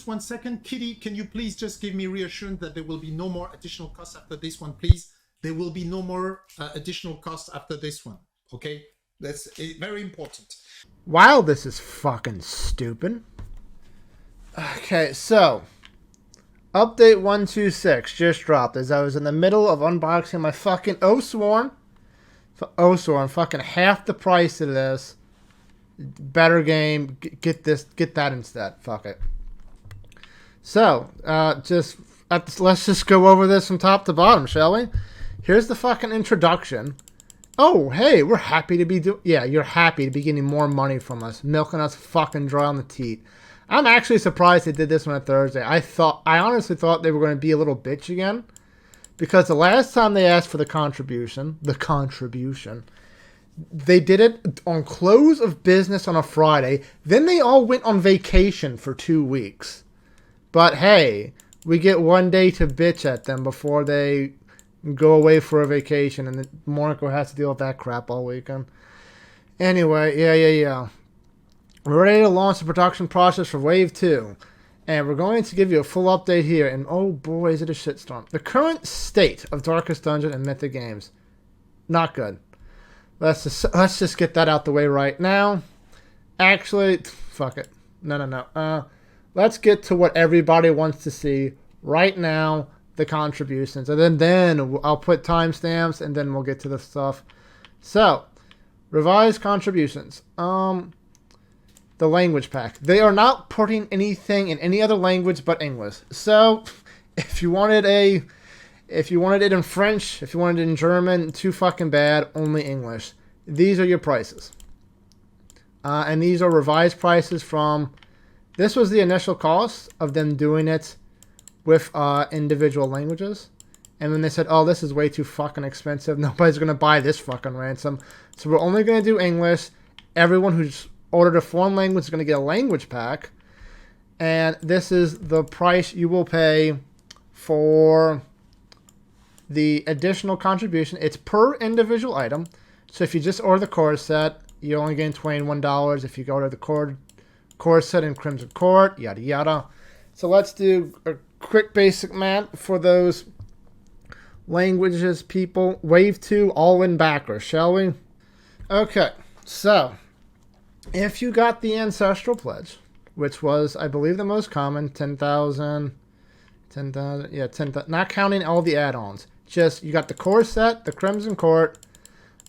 1 second. Kitty, can you please just give me reassurance that there will be no more additional costs after this one, please? There will be no more additional costs after this one, okay? That's very important. Wow, this is fucking stupid. Okay, so update 126 just dropped as I was in the middle of unboxing my fucking Oathsworn. Fucking half the price of this. Better game. Get that instead. Fuck it. So, let's just go over this from top to bottom, shall we? Here's the fucking introduction. Oh, hey, we're happy to be you're happy to be getting more money from us, milking us fucking dry on the teat. I'm actually surprised they did this on a Thursday. I honestly thought they were going to be a little bitch again, because the last time they asked for the contribution, they did it on close of business on a Friday. Then they all went on vacation for 2 weeks. But hey, we get 1 day to bitch at them before they go away for a vacation, and Monaco has to deal with that crap all weekend. Anyway, yeah. We're ready to launch the production process for Wave 2. And we're going to give you a full update here. And oh boy, is it a shitstorm. The current state of Darkest Dungeon and Mythic Games. Not good. Let's just get that out the way right now. Actually, fuck it. No. Let's get to what everybody wants to see right now. The contributions, and then I'll put timestamps, and then we'll get to the stuff. So, revised contributions. The language pack. They are not putting anything in any other language but English. So, if you wanted it in French, if you wanted it in German, too fucking bad. Only English. These are your prices, and these are revised prices from. This was the initial cost of them doing it with individual languages, and then they said, oh, this is way too fucking expensive, nobody's gonna buy this fucking ransom, so we're only gonna do English. Everyone who's ordered a foreign language is gonna get a language pack, and this is the price you will pay for the additional contribution. It's per individual item, so if you just order the core set, you're only getting $21. If you go to the core set in Crimson Court, yada yada. So let's do a quick basic math for those languages, people. Wave 2, all in backers, shall we? Okay, so if you got the Ancestral Pledge, which was, I believe, the most common, 10,000, yeah, 10,000, not counting all the add-ons. Just, you got the core set, the Crimson Court,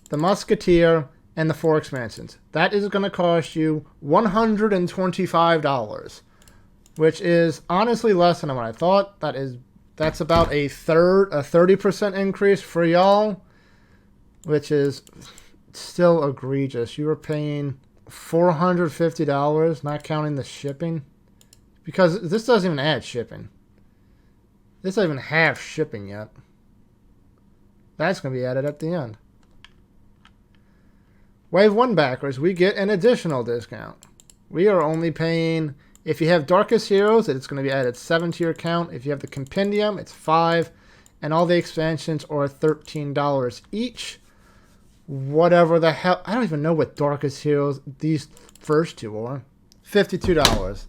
the Musketeer, and the 4 expansions. That is going to cost you $125. Which is honestly less than what I thought. That's about a 30% increase for y'all, which is still egregious. You were paying $450, not counting the shipping, because this doesn't even add shipping. This doesn't even have shipping yet. That's going to be added at the end. Wave 1 backers, we get an additional discount. We are only paying. If you have Darkest Heroes, it's going to be added 7 to your account. If you have the Compendium, it's 5. And all the expansions are $13 each. Whatever the hell. I don't even know what Darkest Heroes these first two are. $52.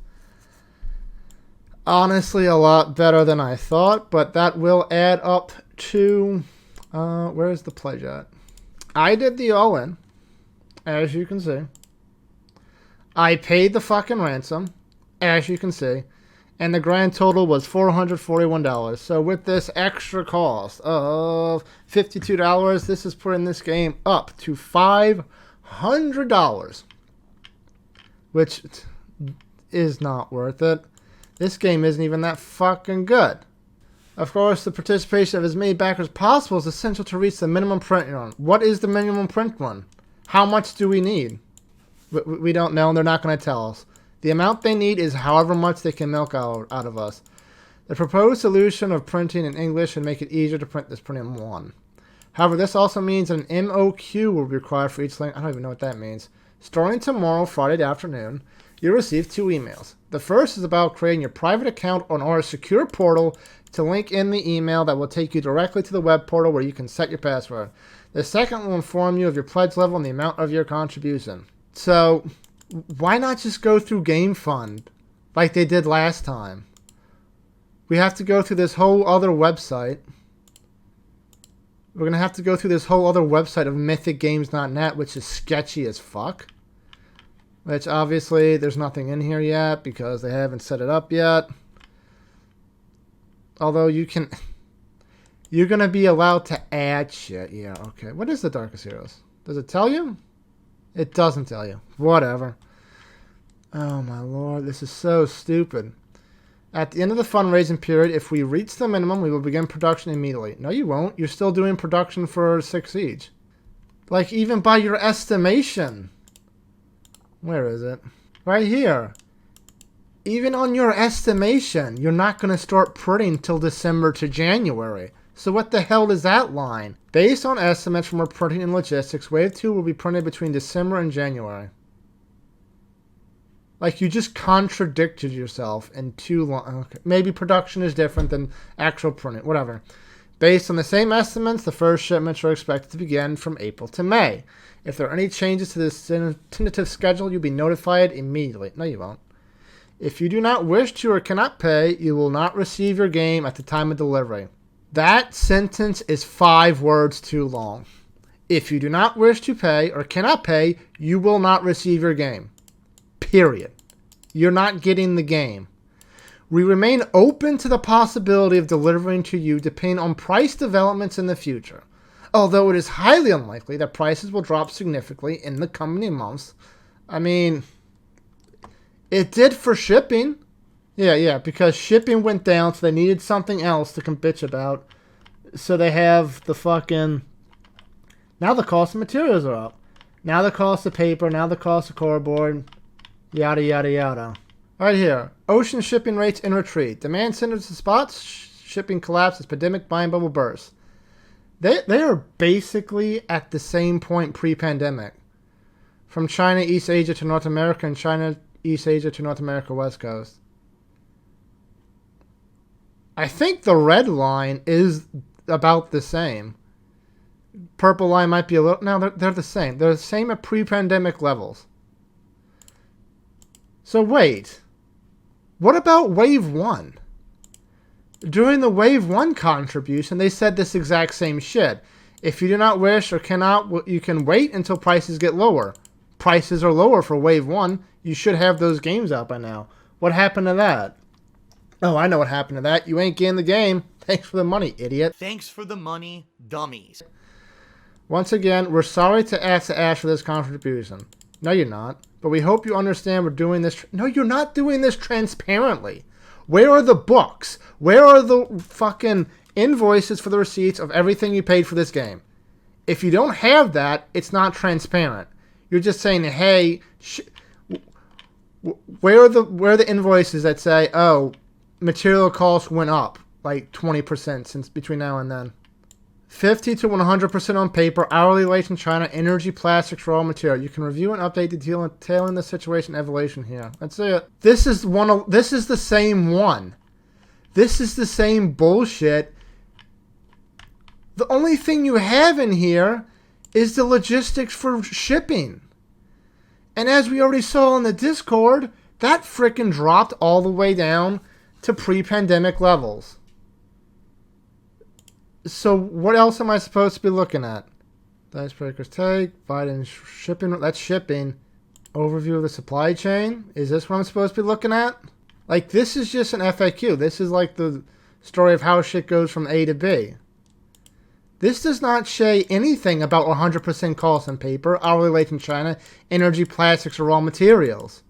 Honestly, a lot better than I thought. But that will add up to. Where's the pledge at? I did the all-in, as you can see. I paid the fucking ransom, as you can see, and the grand total was $441. So with this extra cost of $52, this is putting this game up to $500, which is not worth it. This game isn't even that fucking good. Of course, the participation of as many backers possible is essential to reach the minimum print run. What is the minimum print run? How much do we need? We don't know, and they're not going to tell us. The amount they need is however much they can milk out of us. The proposed solution of printing in English would make it easier to print this printing 1. However, this also means an MOQ will be required for each language. I don't even know what that means. Starting tomorrow, Friday afternoon, you'll receive 2 emails. The first is about creating your private account on our secure portal to link in the email that will take you directly to the web portal where you can set your password. The second will inform you of your pledge level and the amount of your contribution. So, why not just go through Game Fund? like they did last time. We have to go through this whole other website. We're going to have to go through this whole other website of mythicgames.net, which is sketchy as fuck. Which obviously there's nothing in here yet because they haven't set it up yet. Although you can... You're going to be allowed to add shit. Yeah, okay. What is the Darkest Heroes? Does it tell you? It doesn't tell you. Whatever. Oh my lord, this is so stupid. At the end of the fundraising period, if we reach the minimum, we will begin production immediately. No, you won't. You're still doing production for 6 Siege. Like, even by your estimation. Where is it? Right here. Even on your estimation, you're not going to start printing till December to January. So what the hell is that line? Based on estimates from our printing and logistics, Wave 2 will be printed between December and January. Like, you just contradicted yourself in too long. Okay. Maybe production is different than actual printing. Whatever. Based on the same estimates, the first shipments are expected to begin from April to May. If there are any changes to this tentative schedule, you'll be notified immediately. No, you won't. If you do not wish to or cannot pay, you will not receive your game at the time of delivery. That sentence is 5 words too long. If you do not wish to pay or cannot pay, you will not receive your game. Period. You're not getting the game. We remain open to the possibility of delivering to you depending on price developments in the future. Although it is highly unlikely that prices will drop significantly in the coming months. I mean, it did for shipping. Yeah, because shipping went down, so they needed something else to bitch about. So they have the fucking... Now the cost of materials are up. Now the cost of paper, now the cost of cardboard... Yada, yada, yada. Right here. Ocean shipping rates in retreat. Demand centers to spots. Shipping collapses. Pandemic buying bubble bursts. They are basically at the same point pre-pandemic. From China, East Asia to North America, and China, East Asia to North America, West Coast. I think the red line is about the same. Purple line might be a little... No, they're the same. They're the same at pre-pandemic levels. So wait, what about Wave 1? During the Wave 1 contribution, they said this exact same shit. If you do not wish or cannot, you can wait until prices get lower. Prices are lower for Wave 1. You should have those games out by now. What happened to that? Oh, I know what happened to that. You ain't getting the game. Thanks for the money, idiot. Thanks for the money, dummies. Once again, we're sorry to ask Ash for this contribution. No, you're not. But we hope you understand we're doing this... No, you're not doing this transparently. Where are the books? Where are the fucking invoices for the receipts of everything you paid for this game? If you don't have that, it's not transparent. You're just saying, hey... where are the invoices that say, oh, material costs went up like 20% since between now and then? 50 to 100% on paper, hourly rates in China, energy, plastics, raw material. You can review and update the detailing the situation evaluation here. That's it. This is the same one. This is the same bullshit. The only thing you have in here is the logistics for shipping. And as we already saw in the Discord, that frickin' dropped all the way down to pre-pandemic levels. So what else am I supposed to be looking at? The icebreakers take, Biden shipping, that's shipping. Overview of the supply chain. Is this what I'm supposed to be looking at? Like, this is just an FAQ. This is like the story of how shit goes from A to B. This does not say anything about 100% cost on paper, hourly rate in China, energy, plastics, or raw materials.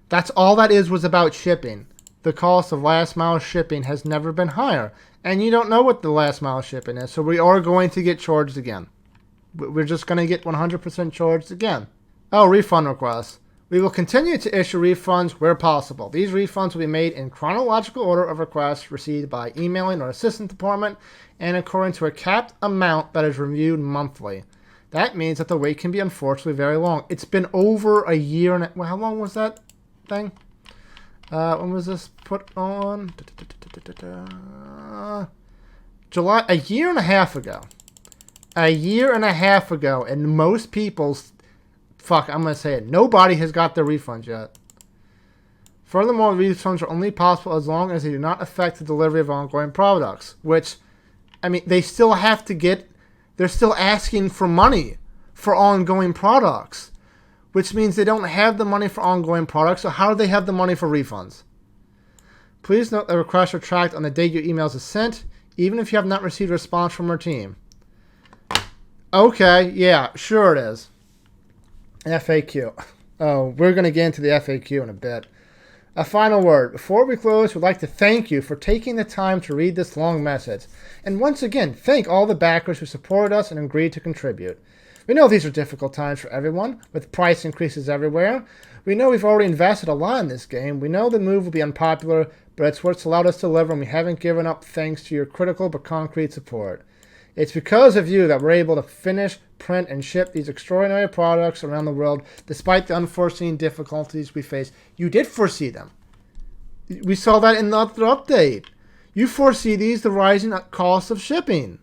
That's all that was about shipping. The cost of last mile shipping has never been higher. And you don't know what the last mile shipping is, so we are going to get charged again. We're just going to get 100% charged again. Oh, refund requests. We will continue to issue refunds where possible. These refunds will be made in chronological order of requests received by emailing our assistant department and according to a capped amount that is reviewed monthly. That means that the wait can be unfortunately very long. It's been over a year and... Well, how long was that thing? When was this put on? July, a year and a half ago. A year and a half ago, and most people's... Fuck, I'm going to say it. Nobody has got their refunds yet. Furthermore, refunds are only possible as long as they do not affect the delivery of ongoing products, which, I mean, they still have to get, they're still asking for money for ongoing products, which means they don't have the money for ongoing products, so how do they have the money for refunds? Please note that requests are tracked on the date your emails are sent, even if you have not received a response from our team. Okay, yeah, sure it is. FAQ. Oh, we're going to get into the FAQ in a bit. A final word. Before we close, we'd like to thank you for taking the time to read this long message. And once again, thank all the backers who supported us and agreed to contribute. We know these are difficult times for everyone, with price increases everywhere. We know we've already invested a lot in this game. We know the move will be unpopular, but it's what's allowed us to deliver, and we haven't given up thanks to your critical but concrete support. It's because of you that we're able to finish, print, and ship these extraordinary products around the world, despite the unforeseen difficulties we face. You did foresee them. We saw that in the other update. You foresee the rising costs of shipping.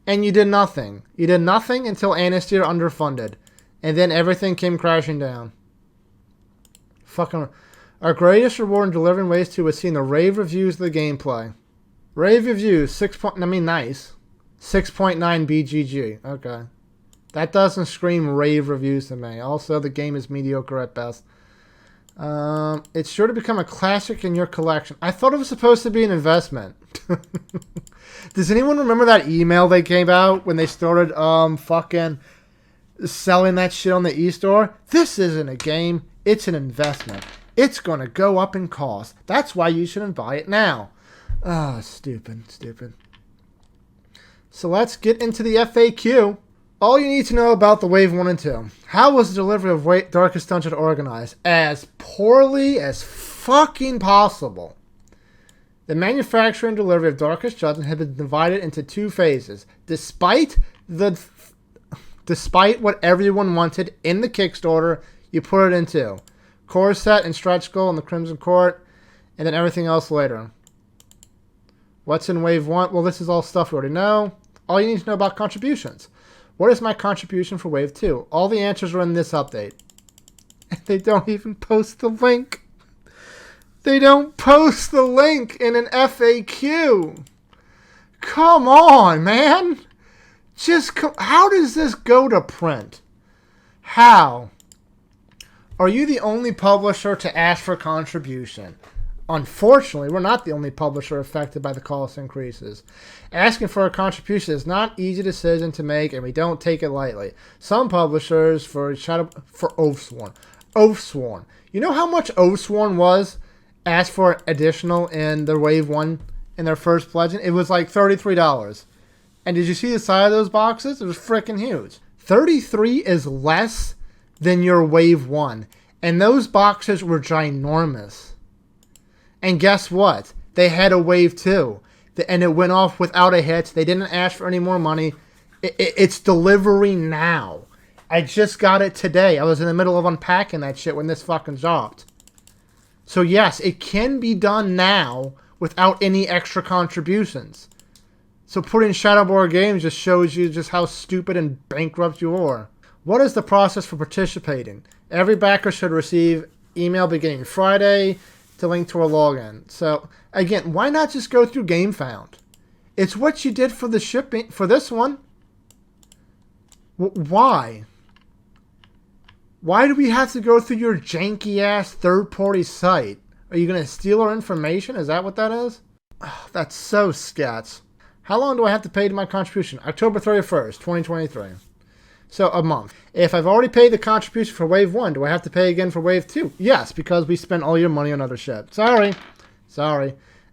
And you did nothing. You did nothing until Anastasia underfunded. And then everything came crashing down. Fucking... Our greatest reward in delivering Wave 2 was seeing the rave reviews of the gameplay. Rave reviews, nice. 6.9 BGG. Okay. That doesn't scream rave reviews to me. Also, the game is mediocre at best. It's sure to become a classic in your collection. I thought it was supposed to be an investment. Does anyone remember that email they came out when they started fucking selling that shit on the e-store? This isn't a game. It's an investment. It's going to go up in cost. That's why you shouldn't buy it now. Ah, stupid. So let's get into the FAQ. All you need to know about the Wave 1 and 2. How was the delivery of Darkest Dungeon organized? As poorly as fucking possible. The manufacture and delivery of Darkest Dungeon had been divided into 2 phases. Despite what everyone wanted in the Kickstarter, you put it into Core Set and Stretch Goal in the Crimson Court, and then everything else later. What's in Wave 1? Well, this is all stuff we already know. All you need to know about contributions. What is my contribution for Wave 2? All the answers are in this update. And they don't even post the link. They don't post the link in an FAQ. Come on, man. How does this go to print? How? Are you the only publisher to ask for contribution? Unfortunately, we're not the only publisher affected by the cost increases. Asking for a contribution is not an easy decision to make, and we don't take it lightly. Some publishers, for Oathsworn. You know how much Oathsworn was asked for additional in their Wave 1 in their first pledging? It was like $33. And did you see the size of those boxes? It was freaking huge. 33 is less than your Wave 1. And those boxes were ginormous. And guess what? They had a Wave 2. And it went off without a hitch. They didn't ask for any more money. It's delivery now. I just got it today. I was in the middle of unpacking that shit when this fucking dropped. So yes, it can be done now without any extra contributions. So putting Shadowboard Games just shows you just how stupid and bankrupt you are. What is the process for participating? Every backer should receive email beginning Friday to link to a login. So again, why not just go through GameFound? It's what you did for the shipping for this one. Why? Why do we have to go through your janky ass third-party site? Are you going to steal our information? Is that what that is? Oh, that's so sketch. How long do I have to pay to my contribution? October 31st, 2023. So a month. If I've already paid the contribution for Wave 1, do I have to pay again for Wave 2? Yes, because we spent all your money on other shit. Sorry.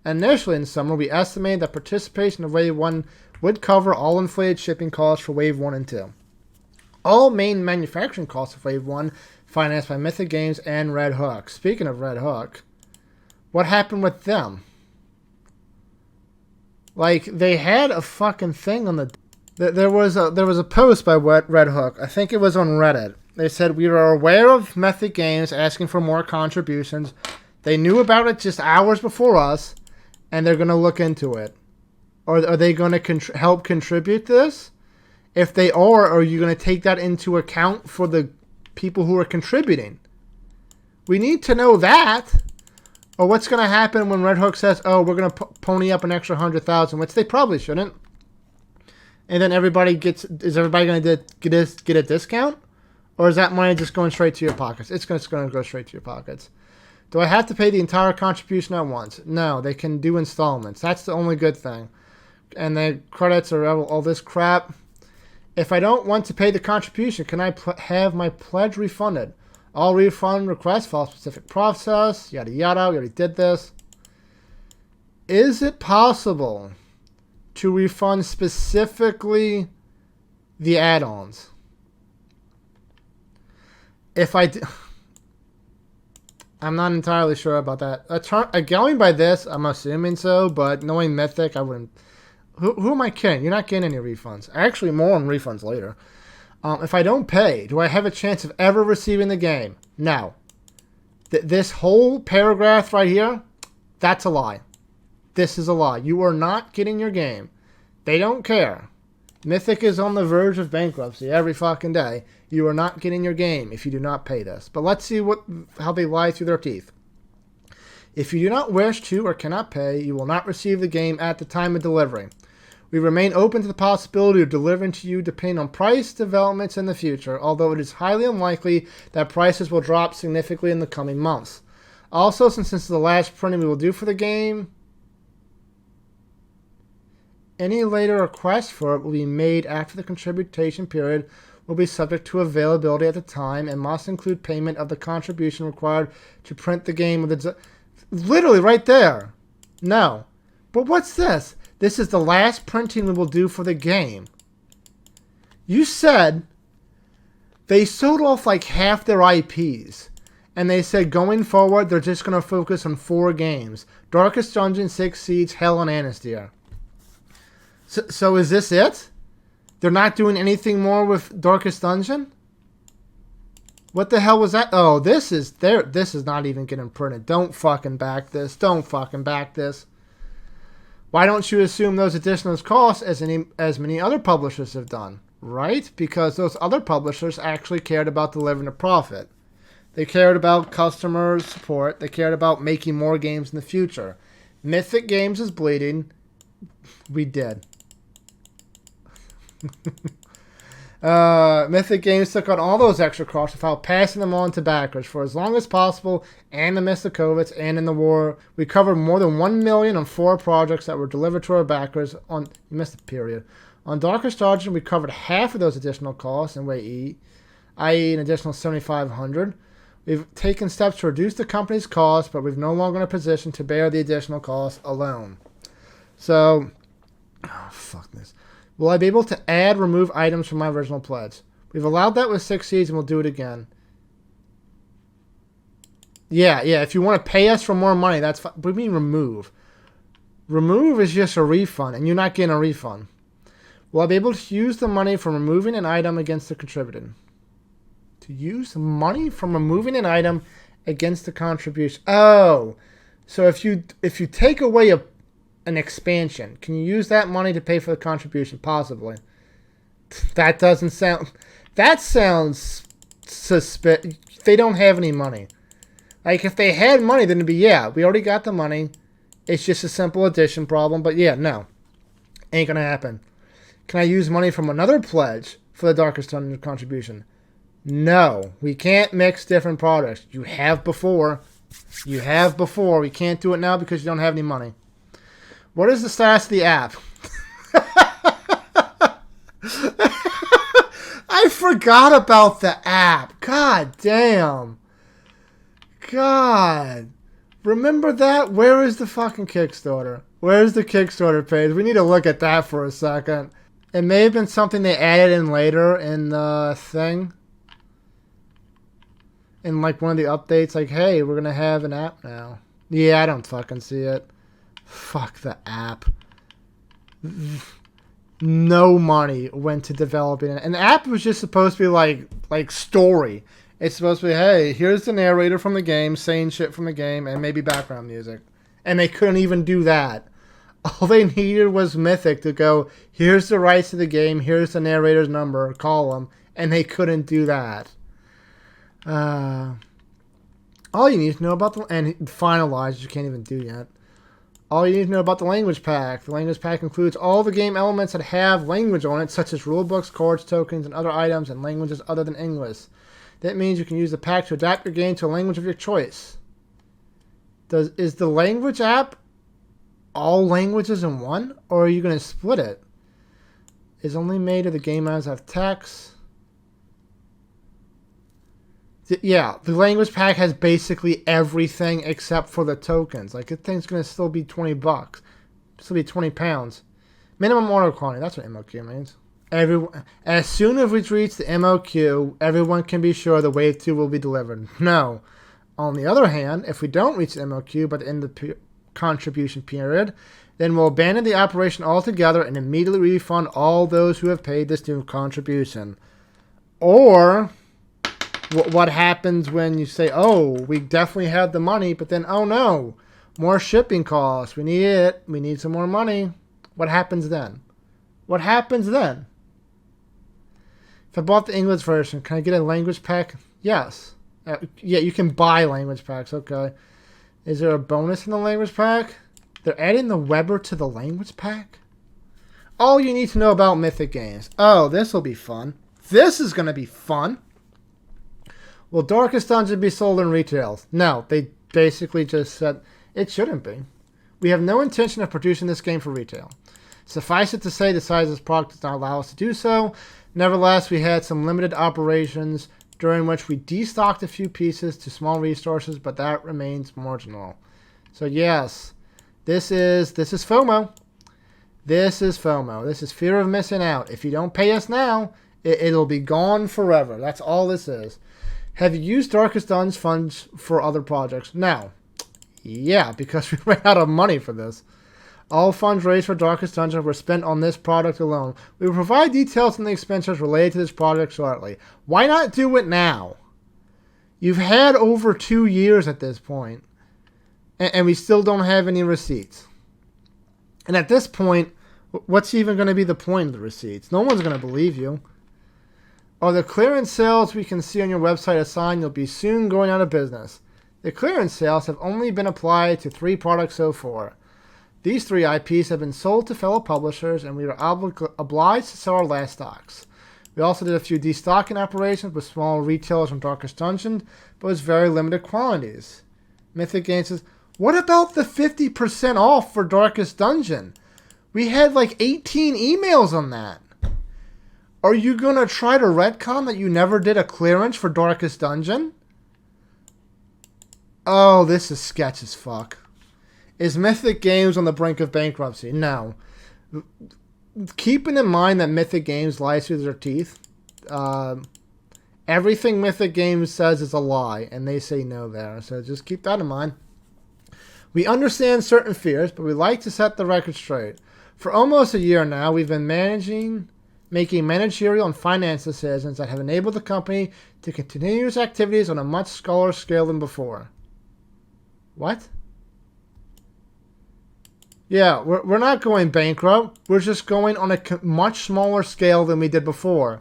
Initially in summer, we estimated that participation of Wave 1 would cover all inflated shipping costs for Wave 1 and 2. All main manufacturing costs of Wave 1 financed by Mythic Games and Red Hook. Speaking of Red Hook, what happened with them? Like, they had a fucking thing on the... There was a post by Red Hook. I think it was on Reddit. They said, we are aware of Mythic Games asking for more contributions. They knew about it just hours before us, and they're going to look into it. Or are they going to help contribute this? If they are you going to take that into account for the people who are contributing? We need to know that. Or what's going to happen when Red Hook says, oh, we're going to pony up an extra 100,000, which they probably shouldn't. And then is everybody going to get a discount? Or is that money just going straight to your pockets? It's going to go straight to your pockets. Do I have to pay the entire contribution at once? No, they can do installments. That's the only good thing. And the credits or all this crap. If I don't want to pay the contribution, can I have my pledge refunded? All refund requests follow a specific process. Yada yada. We already did this. Is it possible to refund specifically the add-ons? If I do, I'm not entirely sure about that. Going by this, I'm assuming so, but knowing Mythic, I wouldn't. Who am I kidding? You're not getting any refunds. Actually, more on refunds later. If I don't pay, do I have a chance of ever receiving the game? No. This whole paragraph right here, that's a lie. This is a lie. You are not getting your game. They don't care. Mythic is on the verge of bankruptcy every fucking day. You are not getting your game if you do not pay this. But let's see how they lie through their teeth. If you do not wish to or cannot pay, you will not receive the game at the time of delivery. We remain open to the possibility of delivering to you depending on price developments in the future, although it is highly unlikely that prices will drop significantly in the coming months. Also, since this is the last printing we will do for the game, any later request for it will be made after the contribution period will be subject to availability at the time and must include payment of the contribution required to print the game with the... Literally right there. No. But what's this? This is the last printing we will do for the game. You said they sold off like half their IPs. And they said going forward, they're just going to focus on 4 games. Darkest Dungeon, 6 Siege, Hell, and Anastasia. So is this it? They're not doing anything more with Darkest Dungeon? What the hell was that? Oh, this is not even getting printed. Don't fucking back this. Don't fucking back this. Why don't you assume those additional costs as many other publishers have done? Right? Because those other publishers actually cared about delivering a profit. They cared about customer support. They cared about making more games in the future. Mythic Games is bleeding. We did. Mythic Games took on all those extra costs without passing them on to backers for as long as possible, and in the midst of COVID and in the war. We covered more than $1 million on 4 projects that were delivered to our backers on... You missed the period. On Darkest Dungeon, we covered half of those additional costs in way i.e. an additional $7,500. We've taken steps to reduce the company's costs, but we're no longer in a position to bear the additional costs alone. So... Oh, fuck this. Will I be able to remove items from my original pledge? We've allowed that with 6 Seeds and we'll do it again. Yeah, if you want to pay us for more money, that's fine. What do you mean remove? Remove is just a refund, and you're not getting a refund. Will I be able to use the money from removing an item against the contributed? To use money from removing an item against the contribution. Oh, so if you take away an expansion, can you use that money to pay for the contribution? Possibly. That doesn't sound... That sounds suspicious. They don't have any money. Like, if they had money, then it'd be, yeah, we already got the money. It's just a simple addition problem. But yeah, no. Ain't gonna happen. Can I use money from another pledge for the Darkest Dungeon contribution? No. We can't mix different products. You have before. You have before. We can't do it now because you don't have any money. What is the status of the app? I forgot about the app. God damn. God. Remember that? Where is the fucking Kickstarter? Where's the Kickstarter page? We need to look at that for a second. It may have been something they added in later in the thing. In like one of the updates. Like, hey, we're going to have an app now. Yeah, I don't fucking see it. Fuck the app. No money went to developing it. And the app was just supposed to be like story. It's supposed to be, hey, here's the narrator from the game saying shit from the game and maybe background music. And they couldn't even do that. All they needed was Mythic to go, here's the rights to the game, here's the narrator's number, call them. And they couldn't do that. All you need to know about and finalized, you can't even do yet. All you need to know about the language pack. The language pack includes all the game elements that have language on it, such as rulebooks, cards, tokens, and other items in languages other than English. That means you can use the pack to adapt your game to a language of your choice. Is the language app all languages in one, or are you going to split it? Is only made of the game as have text. Yeah, the language pack has basically everything except for the tokens. Like, this thing's going to still be $20. Still be £20. Minimum order quantity. That's what MOQ means. As soon as we reach the MOQ, everyone can be sure the Wave 2 will be delivered. No. On the other hand, if we don't reach the MOQ by the end of the contribution period, then we'll abandon the operation altogether and immediately refund all those who have paid this new contribution. Or what happens when you say, oh, we definitely have the money, but then, oh no, more shipping costs. We need it. We need some more money. What happens then? What happens then? If I bought the English version, can I get a language pack? Yes. Yeah, you can buy language packs. Okay. Is there a bonus in the language pack? They're adding the Weber to the language pack? All you need to know about Mythic Games. Oh, this will be fun. This is going to be fun. Will Darkest Dungeon be sold in retail? No, they basically just said it shouldn't be. We have no intention of producing this game for retail. Suffice it to say, the size of this product does not allow us to do so. Nevertheless, we had some limited operations during which we destocked a few pieces to small resources, but that remains marginal. So yes, this is FOMO. This is FOMO. This is fear of missing out. If you don't pay us now, it'll be gone forever. That's all this is. Have you used Darkest Dungeon's funds for other projects? No. Yeah, because we ran out of money for this. All funds raised for Darkest Dungeon were spent on this product alone. We will provide details on the expenses related to this project shortly. Why not do it now? You've had over 2 years at this point, and we still don't have any receipts. And at this point, what's even going to be the point of the receipts? No one's going to believe you. Are the clearance sales we can see on your website a sign you'll be soon going out of business? The clearance sales have only been applied to 3 products so far. These 3 IPs have been sold to fellow publishers, and we are obliged to sell our last stocks. We also did a few destocking operations with small retailers on Darkest Dungeon, but with very limited quantities. Mythic Games says, what about the 50% off for Darkest Dungeon? We had like 18 emails on that. Are you going to try to retcon that you never did a clearance for Darkest Dungeon? Oh, this is sketch as fuck. Is Mythic Games on the brink of bankruptcy? No. Keeping in mind that Mythic Games lies through their teeth, everything Mythic Games says is a lie, and they say no there. So just keep that in mind. We understand certain fears, but we like to set the record straight. For almost a year now, we've been making managerial and finance decisions that have enabled the company to continue its activities on a much smaller scale than before. What? Yeah, we're not going bankrupt. We're just going on a much smaller scale than we did before.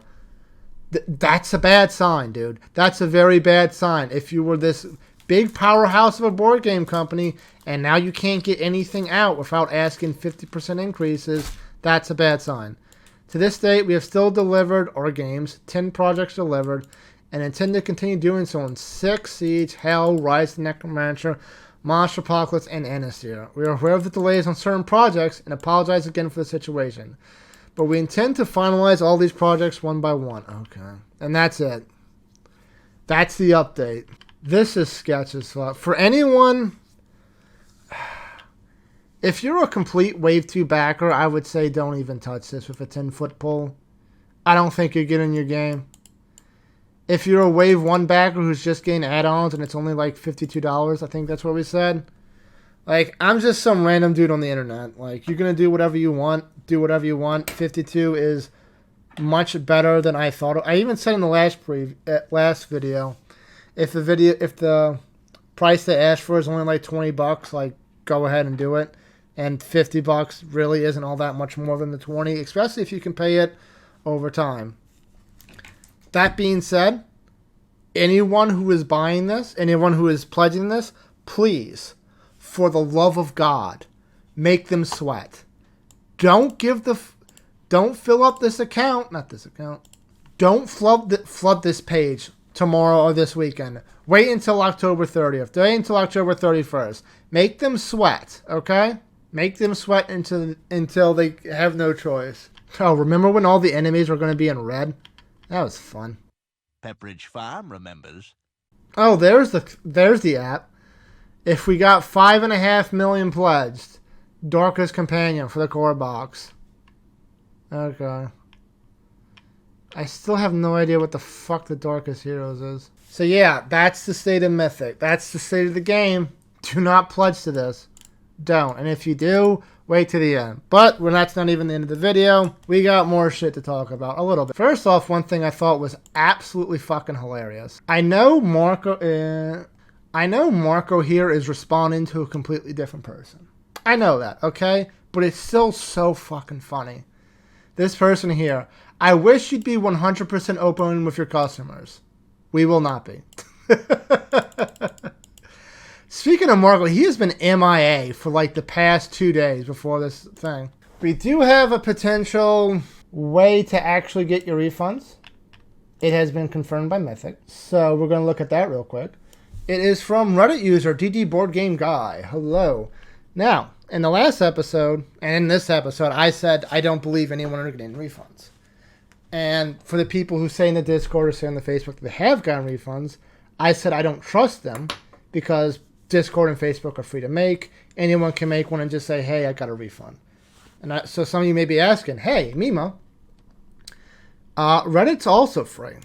That's a bad sign, dude. That's a very bad sign. If you were this big powerhouse of a board game company and now you can't get anything out without asking 50% increases, that's a bad sign. To this date, we have still delivered our games, 10 projects delivered, and intend to continue doing so in 6 Siege, Hell, Rise of the Necromancer, Monster Apocalypse, and Anastasia. We are aware of the delays on certain projects and apologize again for the situation. But we intend to finalize all these projects one by one. Okay. And that's it. That's the update. This is sketch as fuck. For anyone, if you're a complete Wave 2 backer, I would say don't even touch this with a 10-foot pole. I don't think you're getting your game. If you're a Wave 1 backer who's just getting add-ons and it's only like $52, I think that's what we said. Like, I'm just some random dude on the internet. Like, you're going to do whatever you want. Do whatever you want. 52 is much better than I thought. I even said in the last video, if the price they asked for is only like $20, like, go ahead and do it. And $50 really isn't all that much more than the 20, especially if you can pay it over time. That being said, anyone who is buying this, anyone who is pledging this, please, for the love of God, make them sweat. Don't fill up this account, not this account. Don't flood this page tomorrow or this weekend. Wait until October 30th. Wait until October 31st. Make them sweat, okay? Make them sweat until they have no choice. Oh, remember when all the enemies were going to be in red? That was fun. Pepperidge Farm remembers. Oh, there's the app. If we got 5.5 million pledged, Darkest Companion for the core box. Okay. I still have no idea what the fuck the Darkest Heroes is. So yeah, that's the state of Mythic. That's the state of the game. Do not pledge to this. Don't. And if you do, wait to the end. But when that's not even the end of the video, we got more shit to talk about a little bit. First off, one thing I thought was absolutely fucking hilarious. I know Marco here is responding to a completely different person. I know that, okay? But it's still so fucking funny. This person here, I wish you'd be 100% open with your customers. We will not be. Speaking of Marco, he has been MIA for like the past 2 days before this thing. We do have a potential way to actually get your refunds. It has been confirmed by Mythic. So we're going to look at that real quick. It is from Reddit user DD Board Game Guy. Hello. Now, in the last episode, and in this episode, I said I don't believe anyone are getting refunds. And for the people who say in the Discord or say on the Facebook that they have gotten refunds, I said I don't trust them because Discord and Facebook are free to make. Anyone can make one and just say, hey, I got a refund. And so some of you may be asking, hey, Mimo, Reddit's also free.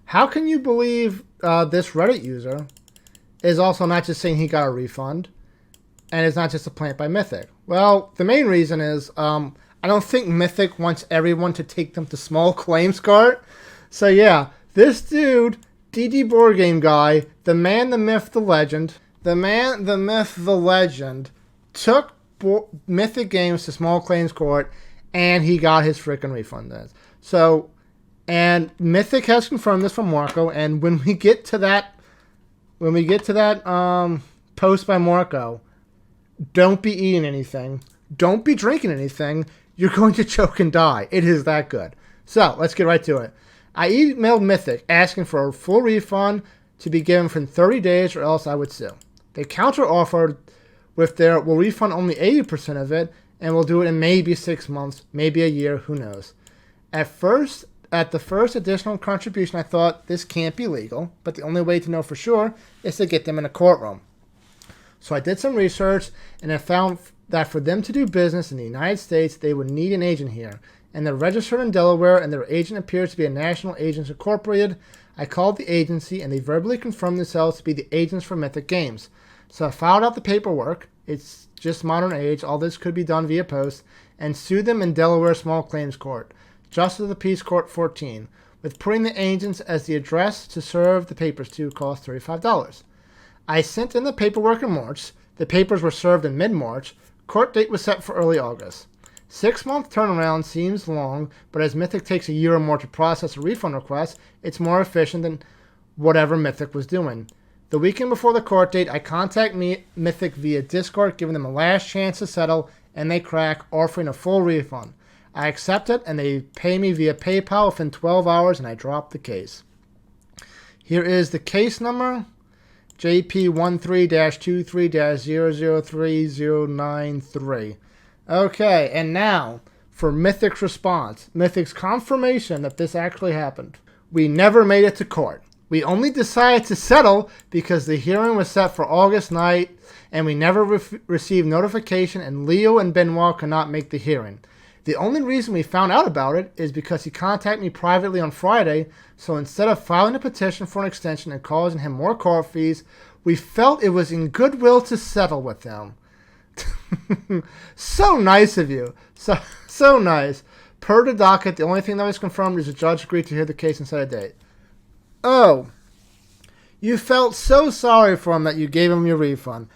How can you believe this Reddit user is also not just saying he got a refund and it's not just a plant by Mythic? Well, the main reason is I don't think Mythic wants everyone to take them to small claims court. So yeah, this dude, DD Board Game Guy, the man, the myth, the legend, the man, the myth, the legend, took Mythic Games to small claims court and he got his freaking refund. So, and Mythic has confirmed this from Marco, and when we get to that post by Marco, don't be eating anything. Don't be drinking anything. You're going to choke and die. It is that good. So, let's get right to it. I emailed Mythic asking for a full refund to be given for 30 days or else I would sue. They counter-offered with their, we'll refund only 80% of it and we'll do it in maybe 6 months, maybe a year, who knows. At the first additional contribution, I thought this can't be legal, but the only way to know for sure is to get them in a courtroom. So I did some research and I found that for them to do business in the United States, they would need an agent here. And they're registered in Delaware, and their agent appears to be a National Agents Incorporated. I called the agency, and they verbally confirmed themselves to be the agents for Mythic Games. So I filed out the paperwork. It's just modern age. All this could be done via post. And sued them in Delaware Small Claims Court, Justice of the Peace Court 14, with putting the agents as the address to serve the papers to cost $35. I sent in the paperwork in March. The papers were served in mid-March. Court date was set for early August. 6-month turnaround seems long, but as Mythic takes a year or more to process a refund request, it's more efficient than whatever Mythic was doing. The weekend before the court date, I contact Mythic via Discord, giving them a last chance to settle, and they crack, offering a full refund. I accept it, and they pay me via PayPal within 12 hours, and I drop the case. Here is the case number, JP13-23-003093. Okay, and now for Mythic's response. Mythic's confirmation that this actually happened. We never made it to court. We only decided to settle because the hearing was set for August night, and we never received notification, and Leo and Benoit could not make the hearing. The only reason we found out about it is because he contacted me privately on Friday, so instead of filing a petition for an extension and causing him more court fees, we felt it was in goodwill to settle with him. So nice of you. So nice. Per the docket, the only thing that was confirmed is the judge agreed to hear the case and set a date. Oh. You felt so sorry for him that you gave him your refund.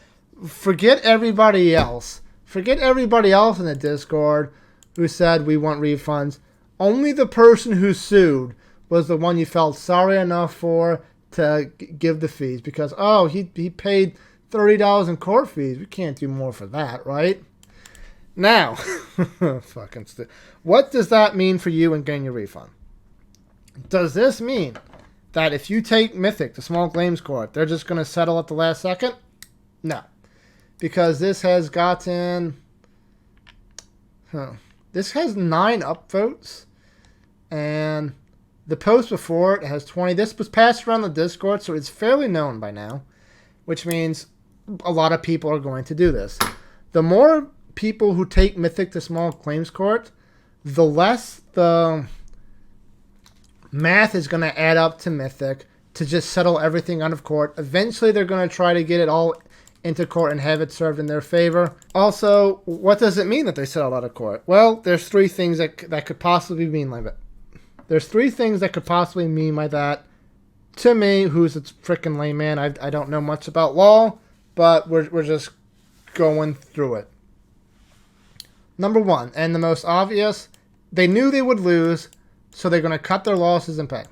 Forget everybody else. Forget everybody else in the Discord who said we want refunds. Only the person who sued was the one you felt sorry enough for to give the fees because, oh, he paid $30 in court fees. We can't do more for that, right? Now, what does that mean for you in getting your refund? Does this mean that if you take Mythic to small claims court, they're just going to settle at the last second? No. Because this has gotten... This has 9 upvotes. And the post before it has 20. This was passed around the Discord, so it's fairly known by now. Which means a lot of people are going to do this. The more people who take Mythic to small claims court, the less the math is going to add up to Mythic to just settle everything out of court. Eventually, they're going to try to get it all into court and have it served in their favor. Also, what does it mean that they settled out of court? Well, there's 3 things that could possibly mean like that. There's 3 things that could possibly mean by that. To me, who's a freaking layman, I don't know much about law, but we're just going through it. Number 1, and the most obvious, they knew they would lose, so they're going to cut their losses and pay.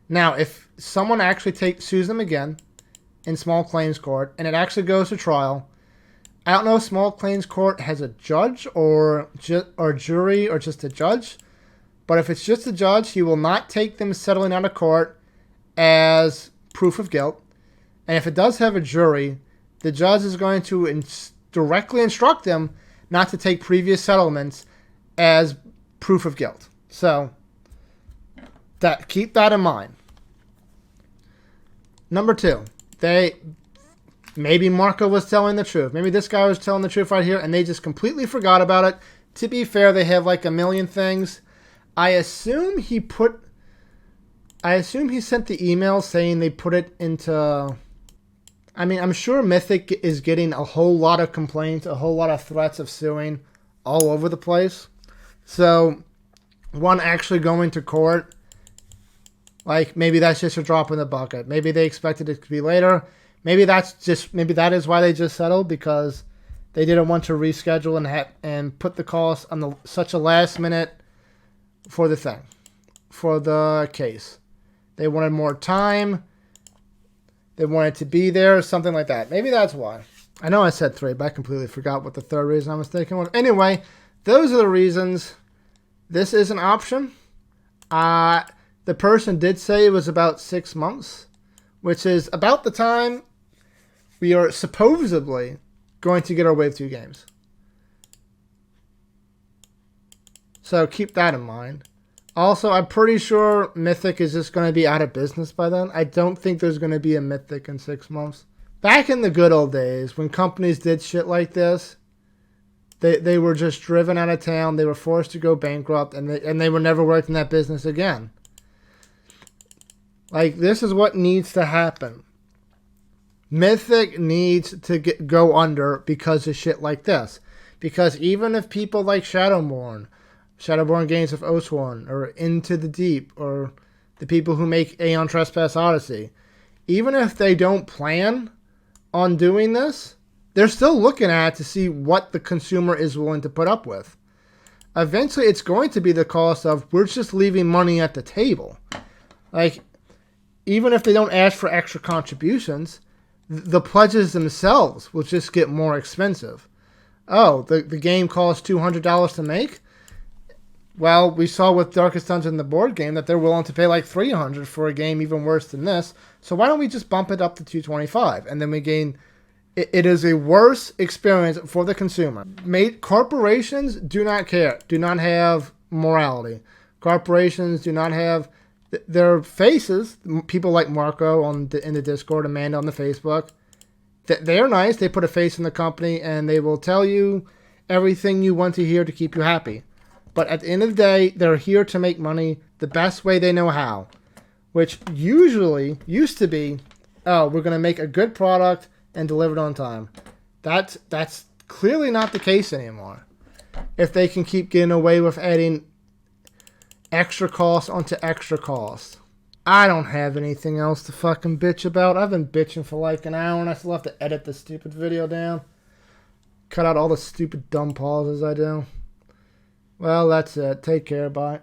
Now, if someone actually sues them again in small claims court, and it actually goes to trial, I don't know if small claims court has a judge or jury or just a judge, but if it's just a judge, he will not take them settling out of court as proof of guilt. And if it does have a jury, the judge is going to directly instruct them not to take previous settlements as proof of guilt. So keep that in mind. Number 2, maybe Marco was telling the truth. Maybe this guy was telling the truth right here, and they just completely forgot about it. To be fair, they have like a million things. I assume he sent the email saying they put it into... I mean, I'm sure Mythic is getting a whole lot of complaints, a whole lot of threats of suing all over the place. So, one actually going to court, like, maybe that's just a drop in the bucket. Maybe they expected it to be later. Maybe that is why they just settled, because they didn't want to reschedule and put the cost on such a last minute for the case. They wanted more time. They wanted to be there, something like that. Maybe that's why. I know I said 3, but I completely forgot what the 3rd reason I was thinking was. Anyway, those are the reasons. This is an option. The person did say it was about 6 months, which is about the time we are supposedly going to get our Wave 2 games. So keep that in mind. Also, I'm pretty sure Mythic is just going to be out of business by then. I don't think there's going to be a Mythic in 6 months. Back in the good old days, when companies did shit like this, they were just driven out of town. They were forced to go bankrupt, and they were never worked in that business again. Like, this is what needs to happen. Mythic needs to go under because of shit like this. Because even if people like Shadowborn Games of Oathsworn, or Into the Deep, or the people who make Aeon Trespass Odyssey, even if they don't plan on doing this, they're still looking at it to see what the consumer is willing to put up with. Eventually, it's going to be the cost of, we're just leaving money at the table. Like, even if they don't ask for extra contributions, the pledges themselves will just get more expensive. Oh, the game costs $200 to make? Well, we saw with Darkest Dungeon, the board game, that they're willing to pay like $300 for a game even worse than this. So why don't we just bump it up to $225? And then we gain... It is a worse experience for the consumer. Corporations do not care. Do not have morality. Corporations do not have... Their faces, people like Marco in the Discord, Amanda on the Facebook, they're nice. They put a face in the company, and they will tell you everything you want to hear to keep you happy. But at the end of the day, they're here to make money the best way they know how. Which usually used to be, oh, we're going to make a good product and deliver it on time. That's clearly not the case anymore. If they can keep getting away with adding extra costs onto extra costs. I don't have anything else to fucking bitch about. I've been bitching for like an hour, and I still have to edit this stupid video down. Cut out all the stupid dumb pauses I do. Well, that's it. Take care. Bye.